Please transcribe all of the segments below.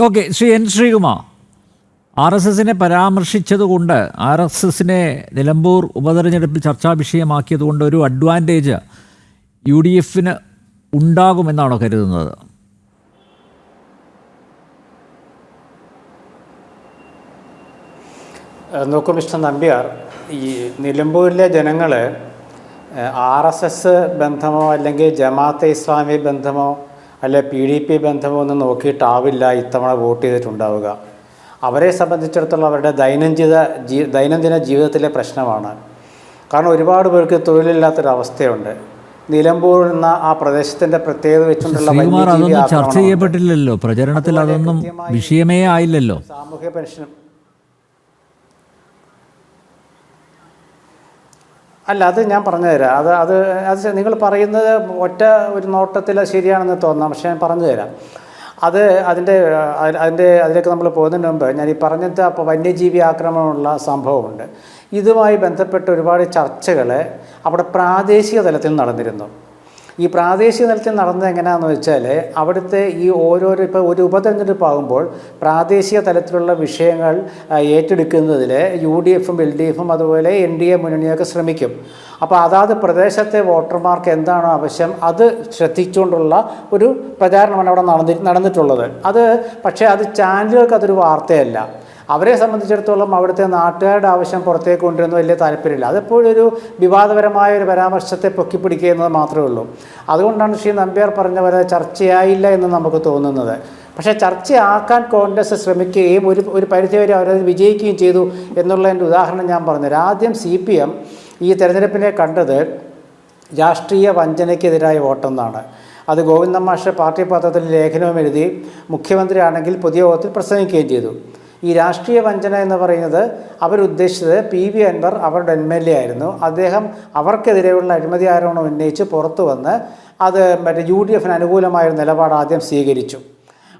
Okay, Shri N Sreekumar, R S എസിനെ പരാമർശിച്ചതുകൊണ്ട്, R S എസിനെ നിലമ്പൂർ ഉപതെരഞ്ഞെടുപ്പിൽ ചർച്ചാ വിഷയമാക്കിയതുകൊണ്ട് ഒരു അഡ്വാൻറ്റേജ് യു ഡി എഫിന് ഉണ്ടാകുമെന്നാണോ കരുതുന്നത്? നോക്കൂ മിസ്റ്റർ നമ്പ്യാർ, ഈ നിലമ്പൂരിലെ ജനങ്ങൾ ആർ എസ് എസ് ബന്ധമോ അല്ലെങ്കിൽ ജമാഅത്തെ ഇസ്ലാമി ബന്ധമോ അല്ലെ PDP ബന്ധമോ ഒന്നും നോക്കിയിട്ടാവില്ല ഇത്തവണ വോട്ട് ചെയ്തിട്ടുണ്ടാവുക. അവരെ സംബന്ധിച്ചിടത്തോളം അവരുടെ ദൈനംദിന ജീവിതത്തിലെ പ്രശ്നമാണ്. കാരണം ഒരുപാട് പേർക്ക് തൊഴിലില്ലാത്തൊരവസ്ഥയുണ്ട്. നിലമ്പൂർ എന്ന ആ പ്രദേശത്തിൻ്റെ പ്രത്യേകത വെച്ചുകൊണ്ടുള്ള ചർച്ച ചെയ്യപ്പെട്ടില്ലല്ലോ, പ്രചരണത്തിൽ അതൊന്നും വിഷയമേ ആയില്ലല്ലോ. സാമൂഹ്യ പെൻഷനും അല്ല, അത് ഞാൻ പറഞ്ഞുതരാം. അത് നിങ്ങൾ പറയുന്നത് ഒറ്റ ഒരു നോട്ടത്തിൽ ശരിയാണെന്ന് തോന്നാം, പക്ഷേ ഞാൻ പറഞ്ഞുതരാം. അതിലേക്ക് നമ്മൾ പോകുന്നതിന് മുമ്പ് ഞാൻ ഈ പറഞ്ഞത് അപ്പോൾ വന്യജീവി ആക്രമണമുള്ള സംഭവമുണ്ട്. ഇതുമായി ബന്ധപ്പെട്ട് ഒരുപാട് ചർച്ചകൾ അവിടെ പ്രാദേശിക തലത്തിൽ നടന്നിരുന്നു. ഈ പ്രാദേശിക തലത്തിൽ നടന്നത് എങ്ങനെയാണെന്ന് വെച്ചാൽ, അവിടുത്തെ ഈ ഇപ്പോൾ ഒരു ഉപതെരഞ്ഞെടുപ്പ് ആകുമ്പോൾ പ്രാദേശിക തലത്തിലുള്ള വിഷയങ്ങൾ ഏറ്റെടുക്കുന്നതിൽ UDFും LDFും അതുപോലെ NDA മുന്നണിയൊക്കെ ശ്രമിക്കും. അപ്പോൾ അതാത് പ്രദേശത്തെ വോട്ടർമാർക്ക് എന്താണോ ആവശ്യം അത് ശ്രദ്ധിച്ചുകൊണ്ടുള്ള ഒരു പ്രചാരണമാണ് അവിടെ നടന്നിട്ടുള്ളത്. പക്ഷേ അത് ചാനലുകൾക്ക് അതൊരു വാർത്തയല്ല. അവരെ സംബന്ധിച്ചിടത്തോളം അവിടുത്തെ നാട്ടുകാരുടെ ആവശ്യം പുറത്തേക്ക് കൊണ്ടുവരുന്നത് വലിയ താല്പര്യമില്ല. അതെപ്പോഴും ഒരു വിവാദപരമായ ഒരു പരാമർശത്തെ പൊക്കിപ്പിടിക്കുന്നത് മാത്രമേ ഉള്ളൂ. അതുകൊണ്ടാണ് ശ്രീ നമ്പ്യാർ പറഞ്ഞ പോലെ ചർച്ചയായില്ല എന്ന് നമുക്ക് തോന്നുന്നത്. പക്ഷേ ചർച്ചയാക്കാൻ കോൺഗ്രസ് ശ്രമിക്കുകയും ഒരു പരിധിവരെ അവരത് വിജയിക്കുകയും ചെയ്തു എന്നുള്ളതിൻ്റെ ഉദാഹരണം ഞാൻ പറഞ്ഞുതരാം. ആദ്യം CPM ഈ തെരഞ്ഞെടുപ്പിനെ കണ്ടത് രാഷ്ട്രീയ വഞ്ചനയ്ക്കെതിരായ വോട്ടെന്നാണ്. അത് ഗോവിന്ദൻ മാഷ് പാർട്ടി പത്രത്തിൽ ലേഖനവും എഴുതി, മുഖ്യമന്ത്രിയാണെങ്കിൽ പുതിയ യോഗത്തിൽ പ്രസംഗിക്കുകയും ചെയ്തു. ഈ രാഷ്ട്രീയ വഞ്ചന എന്ന് പറയുന്നത് അവരുദ്ദേശിച്ചത് PV അൻവർ അവരുടെ MLA ആയിരുന്നു. അദ്ദേഹം അവർക്കെതിരെയുള്ള അഴിമതി ആരോപണം ഉന്നയിച്ച് പുറത്തു വന്ന് അത് UDFിന് അനുകൂലമായൊരു നിലപാട് ആദ്യം സ്വീകരിച്ചു.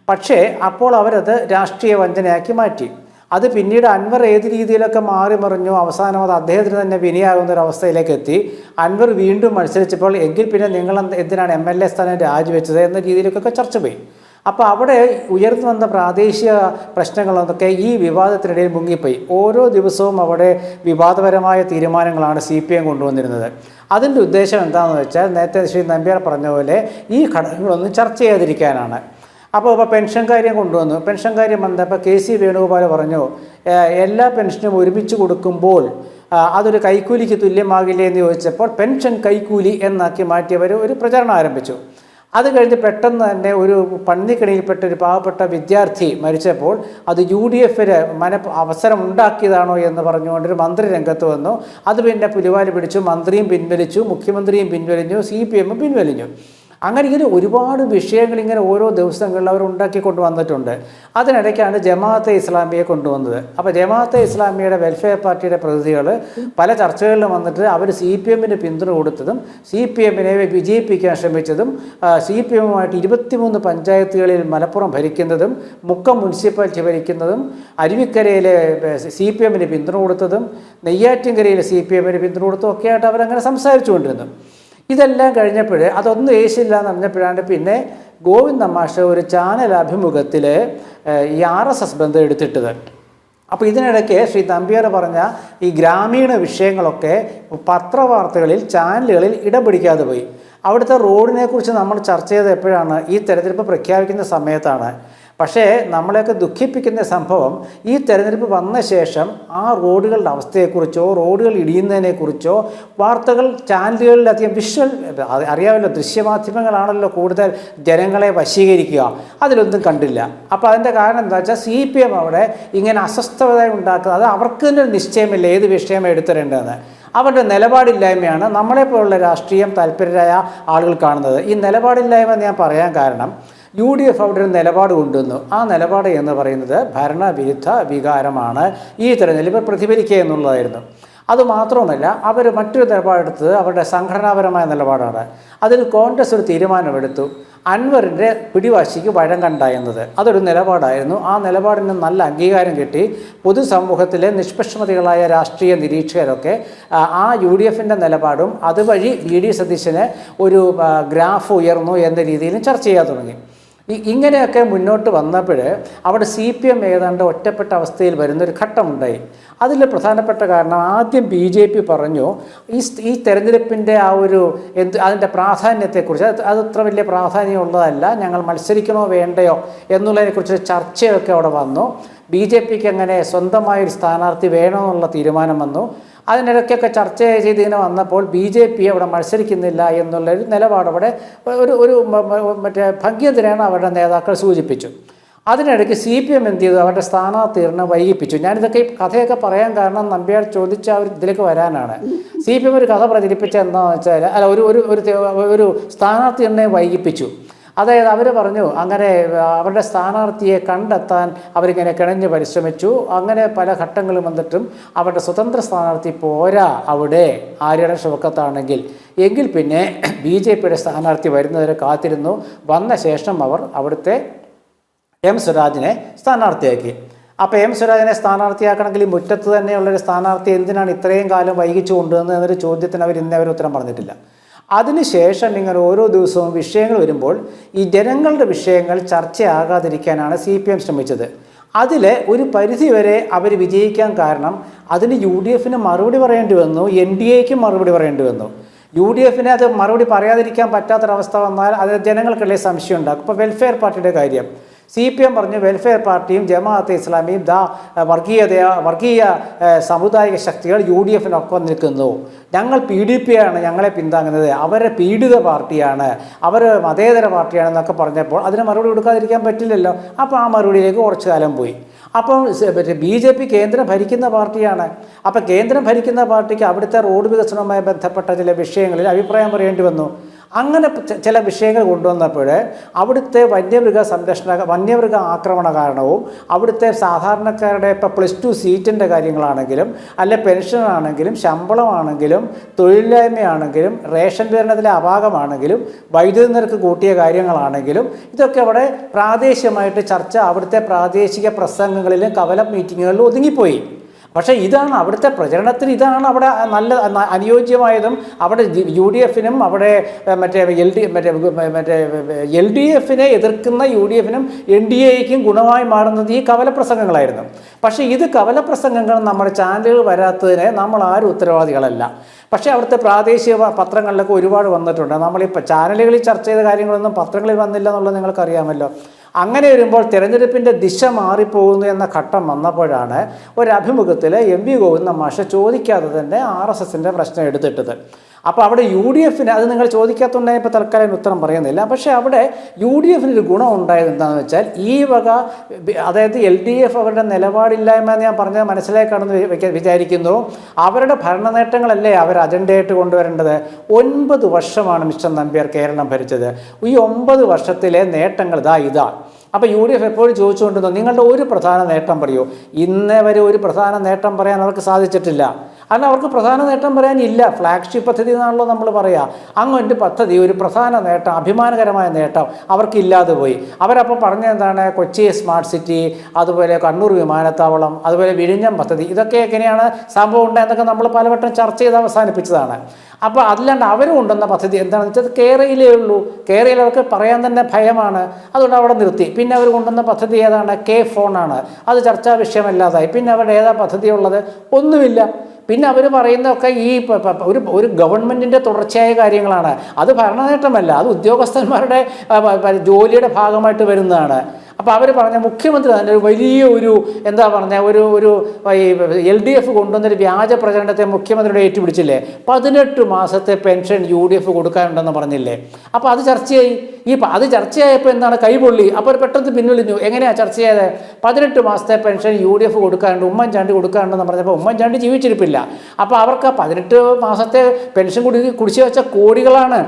പക്ഷേ അപ്പോൾ അവരത് രാഷ്ട്രീയ വഞ്ചനയാക്കി മാറ്റി. അത് പിന്നീട് അൻവർ ഏത് രീതിയിലൊക്കെ മാറി മറിഞ്ഞു, അവസാനം അത് അദ്ദേഹത്തിന് തന്നെ വിനയാകുന്നൊരവസ്ഥയിലേക്ക് എത്തി. അൻവർ വീണ്ടും മത്സരിച്ചപ്പോൾ എങ്കിൽ പിന്നെ നിങ്ങൾ എന്തിനാണ് MLA സ്ഥാനം രാജിവെച്ചത് എന്ന രീതിയിലേക്കൊക്കെ ചർച്ച പോയി. അപ്പോൾ അവിടെ ഉയർന്നു വന്ന പ്രാദേശിക പ്രശ്നങ്ങളൊക്കെ ഈ വിവാദത്തിനിടയിൽ മുങ്ങിപ്പോയി. ഓരോ ദിവസവും അവിടെ വിവാദപരമായ തീരുമാനങ്ങളാണ് CPM കൊണ്ടുവന്നിരുന്നത്. അതിൻ്റെ ഉദ്ദേശം എന്താണെന്ന് വെച്ചാൽ, നേരത്തെ ശ്രീ നമ്പ്യാർ പറഞ്ഞ പോലെ ഈ ഘടകങ്ങളൊന്നും ചർച്ച ചെയ്യാതിരിക്കാനാണ്. അപ്പോൾ പെൻഷൻ കാര്യം കൊണ്ടുവന്നു. പെൻഷൻ കാര്യം വന്നപ്പോൾ KC വേണുഗോപാൽ പറഞ്ഞു, എല്ലാ പെൻഷനും ഒരുമിച്ച് കൊടുക്കുമ്പോൾ അതൊരു കൈക്കൂലിക്ക് തുല്യമാകില്ലേ എന്ന് ചോദിച്ചപ്പോൾ പെൻഷൻ കൈക്കൂലി എന്നാക്കി മാറ്റിയവർ ഒരു പ്രചരണം ആരംഭിച്ചു. അത് കഴിഞ്ഞ് പെട്ടെന്ന് തന്നെ ഒരു പന്നിക്കണിയിൽപ്പെട്ട ഒരു പാവപ്പെട്ട വിദ്യാർത്ഥി മരിച്ചപ്പോൾ അത് UDFന് അവസരം ഉണ്ടാക്കിയതാണോ എന്ന് പറഞ്ഞുകൊണ്ടൊരു മന്ത്രി രംഗത്ത് വന്നു. അത് പിന്നെ പുലിവാല് പിടിച്ചു. മന്ത്രിയും പിൻവലിച്ചു, മുഖ്യമന്ത്രിയും പിൻവലിഞ്ഞു, CPM പിൻവലിഞ്ഞു. ഇങ്ങനെ ഒരുപാട് വിഷയങ്ങൾ ഇങ്ങനെ ഓരോ ദിവസങ്ങളിൽ അവർ ഉണ്ടാക്കിക്കൊണ്ട് വന്നിട്ടുണ്ട്. അതിനിടയ്ക്കാണ് ജമാഅത്തെ ഇസ്ലാമിയെ കൊണ്ടുവന്നത്. അപ്പോൾ ജമാഅത്തെ ഇസ്ലാമിയുടെ വെൽഫെയർ പാർട്ടിയുടെ പ്രതിനിധികൾ പല ചർച്ചകളിലും വന്നിട്ട് അവർ CPMന് പിന്തുണ കൊടുത്തതും CPMനെ വിജയിപ്പിക്കാൻ ശ്രമിച്ചതും CPMുമായിട്ട് 23 പഞ്ചായത്തുകളിൽ മലപ്പുറം ഭരിക്കുന്നതും മുക്കം മുനിസിപ്പാലിറ്റി ഭരിക്കുന്നതും അരുവിക്കരയിലെ CPMന് പിന്തുണ കൊടുത്തതും നെയ്യാറ്റിൻകരയിലെ CPMന് പിന്തുണ കൊടുത്തതും ഒക്കെ ആയിട്ട് അവരങ്ങനെ സംസാരിച്ചു കൊണ്ടിരുന്നു. ഇതെല്ലാം കഴിഞ്ഞപ്പോൾ അതൊന്നും ഏശില്ല എന്ന് പറഞ്ഞപ്പോഴാണ് പിന്നെ ഗോവിന്ദൻ മാഷ് ഒരു ചാനൽ അഭിമുഖത്തിൽ ഈ RSS ബന്ധം എടുത്തിട്ടത്. അപ്പോൾ ഇതിനിടയ്ക്ക് ശ്രീ നമ്പ്യാർ പറഞ്ഞ ഈ ഗ്രാമീണ വിഷയങ്ങളൊക്കെ പത്രവാർത്തകളിൽ ചാനലുകളിൽ ഇടം പിടിക്കാതെ പോയി. അവിടുത്തെ റോഡിനെക്കുറിച്ച് നമ്മൾ ചർച്ച ചെയ്തത് എപ്പോഴാണ്? ഈ തെരഞ്ഞെടുപ്പ് പ്രഖ്യാപിക്കുന്ന സമയത്താണ്. പക്ഷേ നമ്മളെയൊക്കെ ദുഃഖിപ്പിക്കുന്ന സംഭവം, ഈ തെരഞ്ഞെടുപ്പ് വന്ന ശേഷം ആ റോഡുകളുടെ അവസ്ഥയെക്കുറിച്ചോ റോഡുകൾ ഇടിയുന്നതിനെക്കുറിച്ചോ വാർത്തകൾ ചാനലുകളിലധികം അറിയാമല്ലോ, ദൃശ്യമാധ്യമങ്ങളാണല്ലോ കൂടുതൽ ജനങ്ങളെ വശീകരിക്കുക, അതിലൊന്നും കണ്ടില്ല. അപ്പോൾ അതിൻ്റെ കാരണം എന്താ വെച്ചാൽ CPM അവിടെ ഇങ്ങനെ അസ്വസ്ഥത ഉണ്ടാക്കുന്നത്, അത് അവർക്ക് തന്നെ ഒരു നിശ്ചയമില്ല ഏത് വിഷയം എടുത്തിടേണ്ടതെന്ന്. അവരുടെ നിലപാടില്ലായ്മയാണ് നമ്മളെപ്പോലുള്ള രാഷ്ട്രീയം താല്പര്യരായ ആളുകൾ കാണുന്നത്. ഈ നിലപാടില്ലായ്മ ഞാൻ പറയാൻ കാരണം, UDF അവിടെ ഒരു നിലപാട് കൊണ്ടുവന്നു. ആ നിലപാട് എന്ന് പറയുന്നത് ഭരണവിരുദ്ധ വികാരമാണ് ഈ തെരഞ്ഞെടുപ്പ് പ്രതിഫലിക്കുക എന്നുള്ളതായിരുന്നു. അതുമാത്രവുമല്ല, അവർ മറ്റൊരു നിലപാടെടുത്തത് അവരുടെ സംഘടനാപരമായ നിലപാടാണ്. അതിൽ കോൺഗ്രസ് ഒരു തീരുമാനമെടുത്തു, അൻവറിൻ്റെ പിടിവാശിക്ക് വഴങ്ങണ്ട എന്നത്. അതൊരു നിലപാടായിരുന്നു. ആ നിലപാടിന് നല്ല അംഗീകാരം കിട്ടി. പൊതുസമൂഹത്തിലെ നിഷ്പക്ഷമതികളായ രാഷ്ട്രീയ നിരീക്ഷകരൊക്കെ ആ UDFൻ്റെ നിലപാടും അതുവഴി VD സതീശന് ഒരു ഗ്രാഫ് ഉയർന്നു എന്ന രീതിയിലും ചർച്ച ചെയ്യാൻ തുടങ്ങി. ഇങ്ങനെയൊക്കെ മുന്നോട്ട് വന്നപ്പോൾ അവിടെ CPM ഏതാണ്ട് ഒറ്റപ്പെട്ട അവസ്ഥയിൽ വരുന്നൊരു ഘട്ടമുണ്ടായി. അതിൽ പ്രധാനപ്പെട്ട കാരണം ആദ്യം BJP പറഞ്ഞു ഈ തെരഞ്ഞെടുപ്പിൻ്റെ ആ ഒരു അതിൻ്റെ പ്രാധാന്യത്തെക്കുറിച്ച് അത് അത്ര വലിയ പ്രാധാന്യമുള്ളതല്ല, ഞങ്ങൾ മത്സരിക്കണോ വേണ്ടയോ എന്നുള്ളതിനെക്കുറിച്ച് ചർച്ചയൊക്കെ അവിടെ വന്നു. BJPക്ക് അങ്ങനെ സ്വന്തമായൊരു സ്ഥാനാർത്ഥി വേണമെന്നുള്ള തീരുമാനം വന്നു. അതിനിടയ്ക്കൊക്കെ ചർച്ച ചെയ്ത് ഇങ്ങനെ വന്നപ്പോൾ BJP അവിടെ മത്സരിക്കുന്നില്ല എന്നുള്ളൊരു നിലപാട് അവിടെ ഒരു മറ്റേ ഭംഗ്യത്തിനാണ് അവരുടെ നേതാക്കൾ സൂചിപ്പിച്ചു. അതിനിടയ്ക്ക് CPM എന്ത് ചെയ്തു? അവരുടെ സ്ഥാനാർത്ഥികളെ വൈകിപ്പിച്ചു. ഞാനിതൊക്കെ ഈ കഥയൊക്കെ പറയാൻ കാരണം നമ്പ്യാർ ചോദിച്ച ഒരു ഇതിലേക്ക് വരാനാണ്. CPM ഒരു കഥ പ്രചരിപ്പിച്ച എന്താണെന്ന് വെച്ചാൽ ഒരു സ്ഥാനാർത്ഥികളെ വൈകിപ്പിച്ചു. അതായത് അവർ പറഞ്ഞു അങ്ങനെ അവരുടെ സ്ഥാനാർത്ഥിയെ കണ്ടെത്താൻ അവരിങ്ങനെ കിണഞ്ഞ് പരിശ്രമിച്ചു. അങ്ങനെ പല ഘട്ടങ്ങളും വന്നിട്ടും അവരുടെ സ്വതന്ത്ര സ്ഥാനാർത്ഥി പോരാ അവിടെ ആര്യടൻ ഷൗക്കത്താണെങ്കിൽ എങ്കിൽ പിന്നെ BJPയുടെ സ്ഥാനാർത്ഥി വരുന്നവരെ കാത്തിരുന്നു. വന്ന ശേഷം അവർ അവിടുത്തെ M. സ്വരാജിനെ സ്ഥാനാർത്ഥിയാക്കി. അപ്പോൾ M. സ്വരാജിനെ സ്ഥാനാർത്ഥിയാക്കണമെങ്കിൽ ഈ മുറ്റത്ത് തന്നെയുള്ളൊരു സ്ഥാനാർത്ഥി എന്തിനാണ് ഇത്രയും കാലം വൈകിച്ചു കൊണ്ടുവന്നത് എന്നൊരു ചോദ്യത്തിന് അവർ ഇന്നവരെ ഉത്തരം പറഞ്ഞിട്ടില്ല. അതിനുശേഷം ഇങ്ങനെ ഓരോ ദിവസവും വിഷയങ്ങൾ വരുമ്പോൾ ഈ ജനങ്ങളുടെ വിഷയങ്ങൾ ചർച്ചയാകാതിരിക്കാനാണ് CPM ശ്രമിച്ചത്. അതിൽ ഒരു പരിധിവരെ അവർ വിജയിക്കാൻ കാരണം അതിന് UDFന് മറുപടി പറയേണ്ടി വന്നു, NDAയ്ക്കും മറുപടി പറയേണ്ടി വന്നു. UDFന് അത് മറുപടി പറയാതിരിക്കാൻ പറ്റാത്തൊരവസ്ഥ വന്നാൽ അത് ജനങ്ങൾക്കുള്ള സംശയം ഉണ്ടാക്കും. ഇപ്പോൾ വെൽഫെയർ പാർട്ടിയുടെ കാര്യം CPM പറഞ്ഞു വെൽഫെയർ പാർട്ടിയും ജമാഅത്തെ ഇസ്ലാമിയും വർഗീയ സാമുദായിക ശക്തികൾ UDFനൊപ്പം നിൽക്കുന്നു. ഞങ്ങൾ PDP ആണ് ഞങ്ങളെ പിന്താങ്ങുന്നത്, അവരെ പീഡിത പാർട്ടിയാണ്, അവർ മതേതര പാർട്ടിയാണെന്നൊക്കെ പറഞ്ഞപ്പോൾ അതിന് മറുപടി കൊടുക്കാതിരിക്കാൻ പറ്റില്ലല്ലോ. അപ്പോൾ ആ മറുപടിയിലേക്ക് കുറച്ചു കാലം പോയി. അപ്പം BJP കേന്ദ്രം ഭരിക്കുന്ന പാർട്ടിയാണ്. അപ്പം കേന്ദ്രം ഭരിക്കുന്ന പാർട്ടിക്ക് അവിടുത്തെ റോഡ് വികസനവുമായി ബന്ധപ്പെട്ട ചില വിഷയങ്ങളിൽ അഭിപ്രായം പറയേണ്ടി വന്നു. അങ്ങനെ ചില വിഷയങ്ങൾ കൊണ്ടുവന്നപ്പോൾ അവിടുത്തെ വന്യമൃഗ ആക്രമണ കാരണവും അവിടുത്തെ സാധാരണക്കാരുടെ ഇപ്പോൾ +2 സീറ്റിൻ്റെ കാര്യങ്ങളാണെങ്കിലും അല്ലെ പെൻഷനാണെങ്കിലും ശമ്പളമാണെങ്കിലും തൊഴിലില്ലായ്മയാണെങ്കിലും റേഷൻ വിതരണത്തിലെ അപാകമാണെങ്കിലും വൈദ്യുതി നിരക്ക് കൂട്ടിയ കാര്യങ്ങളാണെങ്കിലും ഇതൊക്കെ അവിടെ പ്രാദേശികമായിട്ട് ചർച്ച അവിടുത്തെ പ്രാദേശിക പ്രസംഗങ്ങളിലും കവല മീറ്റിങ്ങുകളിലും ഒതുങ്ങിപ്പോയി. പക്ഷേ ഇതാണ് അവിടുത്തെ പ്രചരണത്തിന് ഇതാണ് അവിടെ നല്ല അനുയോജ്യമായതും അവിടെ UDFനും അവിടെ LDFനെ എതിർക്കുന്ന UDFനും NDAയ്ക്കും ഗുണമായി മാറുന്നത് ഈ കവലപ്രസംഗങ്ങളായിരുന്നു. പക്ഷേ ഇത് കവലപ്രസംഗങ്ങൾ നമ്മുടെ ചാനലുകൾ വരാത്തതിന് നമ്മൾ ആരും ഉത്തരവാദികളല്ല. പക്ഷേ അവിടുത്തെ പ്രാദേശിക പത്രങ്ങളിലൊക്കെ ഒരുപാട് വന്നിട്ടുണ്ട്. നമ്മളിപ്പോൾ ചാനലുകളിൽ ചർച്ച ചെയ്ത കാര്യങ്ങളൊന്നും പത്രങ്ങളിൽ വന്നില്ല എന്നുള്ളത് നിങ്ങൾക്കറിയാമല്ലോ. അങ്ങനെ വരുമ്പോൾ തിരഞ്ഞെടുപ്പിൻ്റെ ദിശ മാറിപ്പോകുന്നു എന്ന ഘട്ടം വന്നപ്പോഴാണ് ഒരു അഭിമുഖത്തിൽ MV ഗോവിന്ദ മാഷ് ചോദിക്കാതെ തന്നെ RSSൻ്റെ പ്രശ്നം എടുത്തിട്ടത്. അപ്പോൾ അവിടെ UDFന് അത് നിങ്ങൾ ചോദിക്കാത്തതുകൊണ്ടാണ് ഇപ്പോൾ തൽക്കാലം ഉത്തരം പറയുന്നില്ല. പക്ഷേ അവിടെ UDFനൊരു ഗുണം ഉണ്ടായത് എന്താണെന്ന് വെച്ചാൽ ഈ വക അതായത് LDF അവരുടെ നിലപാടില്ലായ്മ എന്ന് ഞാൻ പറഞ്ഞത് മനസ്സിലാക്കാണെന്ന് വിചാരിക്കുന്നു. അവരുടെ ഭരണ നേട്ടങ്ങളല്ലേ അവർ അജണ്ടയായിട്ട് കൊണ്ടുവരേണ്ടത്. 9 വർഷമാണ് മിസ്റ്റർ നമ്പ്യാർ കേരളം ഭരിച്ചത്. ഈ 9 വർഷത്തിലെ നേട്ടങ്ങൾ ഇതാ. അപ്പോൾ UDF എപ്പോഴും ചോദിച്ചുകൊണ്ടിരുന്നു നിങ്ങളുടെ ഒരു പ്രധാന നേട്ടം പറയൂ. ഇന്നേ വരെ ഒരു പ്രധാന നേട്ടം പറയാൻ അവർക്ക് സാധിച്ചിട്ടില്ല. അല്ല അവർക്ക് പ്രധാന നേട്ടം പറയാനില്ല. ഫ്ലാഗ്ഷിപ്പ് പദ്ധതി എന്നാണല്ലോ നമ്മൾ പറയുക. അങ്ങൊരു പദ്ധതി ഒരു പ്രധാന നേട്ടം അഭിമാനകരമായ നേട്ടം അവർക്കില്ലാതെ പോയി. അവരപ്പോൾ പറഞ്ഞെന്താണ് കൊച്ചി സ്മാർട്ട് സിറ്റി, അതുപോലെ കണ്ണൂർ വിമാനത്താവളം, അതുപോലെ വിഴിഞ്ഞം പദ്ധതി, ഇതൊക്കെ എങ്ങനെയാണ് സംഭവം ഉണ്ടായെന്നൊക്കെ നമ്മൾ പലവട്ടം ചർച്ച ചെയ്ത് അവസാനിപ്പിച്ചതാണ്. അപ്പോൾ അതിലാണ്ട് അവർ കൊണ്ടുവന്ന പദ്ധതി എന്താണെന്ന് വെച്ചാൽ കേരളയിലേ ഉള്ളൂ. കേരളയിൽ അവർക്ക് പറയാൻ തന്നെ ഭയമാണ്. അതുകൊണ്ട് അവിടെ നിർത്തി. പിന്നെ അവർ കൊണ്ടുവന്ന പദ്ധതി ഏതാണ്? K-ഫോണാണ്. അത് ചർച്ചാ വിഷയമല്ലാതായി. പിന്നെ അവരുടെ ഏതാ പദ്ധതി ഉള്ളത്? ഒന്നുമില്ല. പിന്നെ അവർ പറയുന്നതൊക്കെ ഈ ഒരു ഗവൺമെൻറ്റിൻ്റെ തുടർച്ചയായ കാര്യങ്ങളാണ്. അത് ഭരണനേട്ടമല്ല, അത് ഉദ്യോഗസ്ഥന്മാരുടെ ജോലിയുടെ ഭാഗമായിട്ട് വരുന്നതാണ്. അപ്പോൾ അവർ പറഞ്ഞ മുഖ്യമന്ത്രി തന്നെ വലിയ എന്താ പറഞ്ഞ ഒരു LDF കൊണ്ടുവന്നൊരു വ്യാജ പ്രചരണത്തെ മുഖ്യമന്ത്രിയുടെ ഏറ്റുപിടിച്ചില്ലേ. 18 മാസത്തെ പെൻഷൻ UDF കൊടുക്കാനുണ്ടെന്ന് പറഞ്ഞില്ലേ. അപ്പോൾ അത് ചർച്ചയായി. അത് ചർച്ചയായപ്പോൾ എന്താണ് കൈപൊള്ളി. അപ്പോൾ പെട്ടെന്ന് പിൻവലിഞ്ഞു. എങ്ങനെയാണ് ചർച്ച ചെയ്തത്? 18 മാസത്തെ പെൻഷൻ UDF കൊടുക്കാനുണ്ട്, ഉമ്മൻചാണ്ടി കൊടുക്കാനുണ്ടെന്ന് പറഞ്ഞപ്പോൾ ഉമ്മൻചാണ്ടി ജീവിച്ചിരിപ്പില്ല. അപ്പോൾ അവർക്ക് 18 മാസത്തെ പെൻഷൻ കുടിശ്ശിക വെച്ച കോടികളാണ്.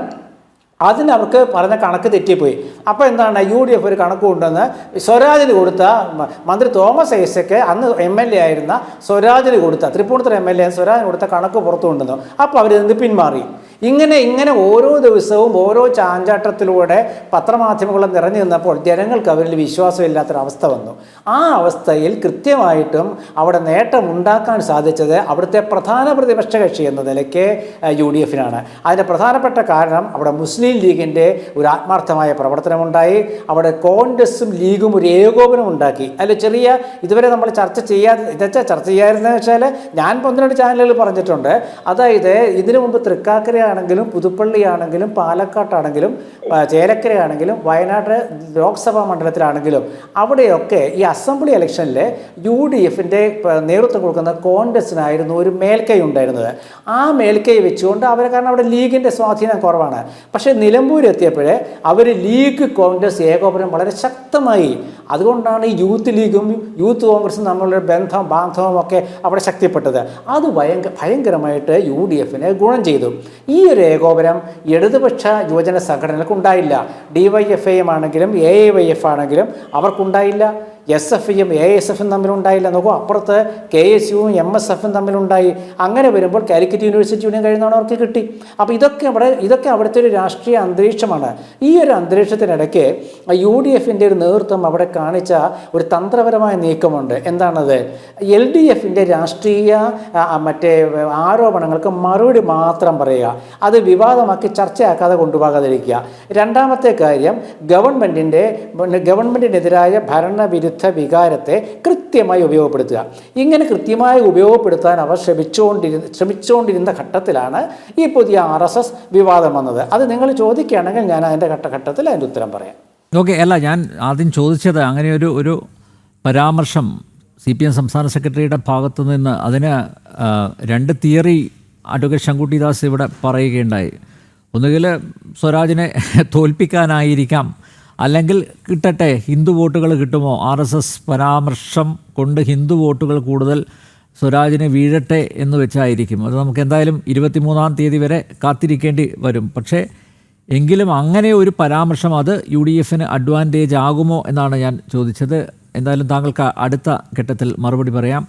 അതിനവർക്ക് പറഞ്ഞ കണക്ക് തെറ്റിപ്പോയി. അപ്പോൾ എന്താണ് UDF ഒരു കണക്ക് കൊണ്ടുവന്ന് സ്വരാജിന് കൊടുത്ത മന്ത്രി തോമസ് ഐസക്ക് അന്ന് MLA ആയിരുന്ന സ്വരാജിന് കൊടുത്ത തൃപ്പൂണിത്തുറ MLA സ്വരാജിന് കൊടുത്ത കണക്ക് പുറത്തു കൊണ്ടുവന്നു. അപ്പോൾ അവരിന്ന് പിന്മാറി. ഇങ്ങനെ ഓരോ ദിവസവും ഓരോ ചാഞ്ചാട്ടത്തിലൂടെ പത്രമാധ്യമങ്ങളും നിറഞ്ഞു നിന്നപ്പോൾ ജനങ്ങൾക്ക് അവരിൽ വിശ്വാസമില്ലാത്തൊരവസ്ഥ വന്നു. ആ അവസ്ഥയിൽ കൃത്യമായിട്ടും അവിടെ നേട്ടമുണ്ടാക്കാൻ സാധിച്ചത് അവിടുത്തെ പ്രധാന പ്രതിപക്ഷ കക്ഷി എന്ന നിലയ്ക്ക് UDF-നാണ്. അതിൻ്റെ പ്രധാനപ്പെട്ട കാരണം അവിടെ മുസ്ലിം ലീഗിൻ്റെ ഒരു ആത്മാർത്ഥമായ പ്രവർത്തനമുണ്ടായി. അവിടെ കോൺഗ്രസും ലീഗും ഒരു ഏകോപനം ഉണ്ടാക്കി. അതിൽ ചെറിയ ഇതുവരെ നമ്മൾ ചർച്ച ചെയ്യാതിരുന്നതെന്ന് വെച്ചാൽ ഞാൻ 12 ചാനലുകൾ പറഞ്ഞിട്ടുണ്ട്. അതായത് ഇതിനു മുമ്പ് തൃക്കാക്കരയാണെങ്കിലും പുതുപ്പള്ളിയാണെങ്കിലും പാലക്കാട്ടാണെങ്കിലും ചേലക്കരയാണെങ്കിലും വയനാട് ലോക്സഭാ മണ്ഡലത്തിലാണെങ്കിലും അവിടെയൊക്കെ ഈ അസംബ്ലി ഇലക്ഷനിൽ UDF-ൻ്റെ നേതൃത്വം കൊടുക്കുന്ന കോൺഗ്രസിനായിരുന്നു ഒരു മേൽക്കൈ ഉണ്ടായിരുന്നത്. ആ മേൽക്കൈ വെച്ചുകൊണ്ട് കാരണം അവിടെ ലീഗിൻ്റെ സ്വാധീനം കുറവാണ്. പക്ഷേ നിലമ്പൂർ എത്തിയപ്പോഴേ അവർ ലീഗ് കോൺഗ്രസ് ഏകോപനം വളരെ ശക്തമായി. അതുകൊണ്ടാണ് ഈ യൂത്ത് ലീഗും യൂത്ത് കോൺഗ്രസും തമ്മിലുള്ള ബാന്ധവം ഒക്കെ അവിടെ ശക്തിപ്പെട്ടത്. അത് ഭയങ്കരമായിട്ട് UDF-ന് ഗുണം ചെയ്തു. ഈ ഒരു ഏകോപനം ഇടതുപക്ഷ യുവജന സംഘടനകൾക്ക് ഉണ്ടായില്ല. DYFI ആണെങ്കിലും AIYF ആണെങ്കിലും അവർക്കുണ്ടായില്ല. SFIയും ASFും തമ്മിലുണ്ടായില്ല. നോക്കൂ, അപ്പുറത്ത് KSUവും MSFും തമ്മിലുണ്ടായി. അങ്ങനെ വരുമ്പോൾ കാലിക്കറ്റ് യൂണിവേഴ്സിറ്റി യൂണിയൻ കഴിയുന്നതാണ് അവർക്ക് കിട്ടി. അപ്പോൾ ഇതൊക്കെ അവിടുത്തെ ഒരു രാഷ്ട്രീയ അന്തരീക്ഷമാണ്. ഈ ഒരു അന്തരീക്ഷത്തിനിടയ്ക്ക് UDF-ൻ്റെ ഒരു നേതൃത്വം അവിടെ കാണിച്ച ഒരു തന്ത്രപരമായ നീക്കമുണ്ട്. എന്താണത്? LDF-ൻ്റെ രാഷ്ട്രീയ മറ്റേ ആരോപണങ്ങൾക്ക് മറുപടി മാത്രം പറയുക, അത് വിവാദമാക്കി ചർച്ചയാക്കാതെ കൊണ്ടുപോകാതിരിക്കുക. രണ്ടാമത്തെ കാര്യം, ഗവൺമെൻറ്റിനെതിരായ ഭരണവിരുദ്ധ വികാരത്തെ കൃത്യമായി ഉപയോഗപ്പെടുത്തുക. ഇങ്ങനെ കൃത്യമായി ഉപയോഗപ്പെടുത്താൻ അവർ ശ്രമിച്ചുകൊണ്ടിരുന്ന ഘട്ടത്തിലാണ് ഈ പുതിയ RSS വിവാദം വന്നത്. അത് നിങ്ങൾ ചോദിക്കുകയാണെങ്കിൽ ഞാൻ അതിൻ്റെ ഘട്ടത്തിൽ അതിൻ്റെ ഉത്തരം പറയാം. ഓക്കെ, അല്ല, ഞാൻ ആദ്യം ചോദിച്ചത് അങ്ങനെ ഒരു പരാമർശം CPM സംസ്ഥാന സെക്രട്ടറിയുടെ ഭാഗത്തു നിന്ന് അതിന് 2 തിയറി അഡ്വക്കേറ്റ് ശങ്കുട്ടിദാസ് ഇവിടെ പറയുകയുണ്ടായി. ഒന്നുകിൽ സ്വരാജിനെ തോൽപ്പിക്കാനായിരിക്കാം, അല്ലെങ്കിൽ കിട്ടട്ടെ, ഹിന്ദു വോട്ടുകൾ കിട്ടുമോ, RSS പരാമർശം കൊണ്ട് ഹിന്ദു വോട്ടുകൾ കൂടുതൽ സ്വരാജിന് വീഴട്ടെ എന്ന് വെച്ചായിരിക്കും. അത് നമുക്ക് എന്തായാലും 23-ാം തീയതി വരെ കാത്തിരിക്കേണ്ടി വരും. പക്ഷേ എങ്കിലും അങ്ങനെ ഒരു പരാമർശം അത് UDF-ന് അഡ്വാൻറ്റേജ് ആകുമോ എന്നാണ് ഞാൻ ചോദിച്ചത്. എന്തായാലും താങ്കൾക്ക് അടുത്ത ഘട്ടത്തിൽ മറുപടി പറയാം.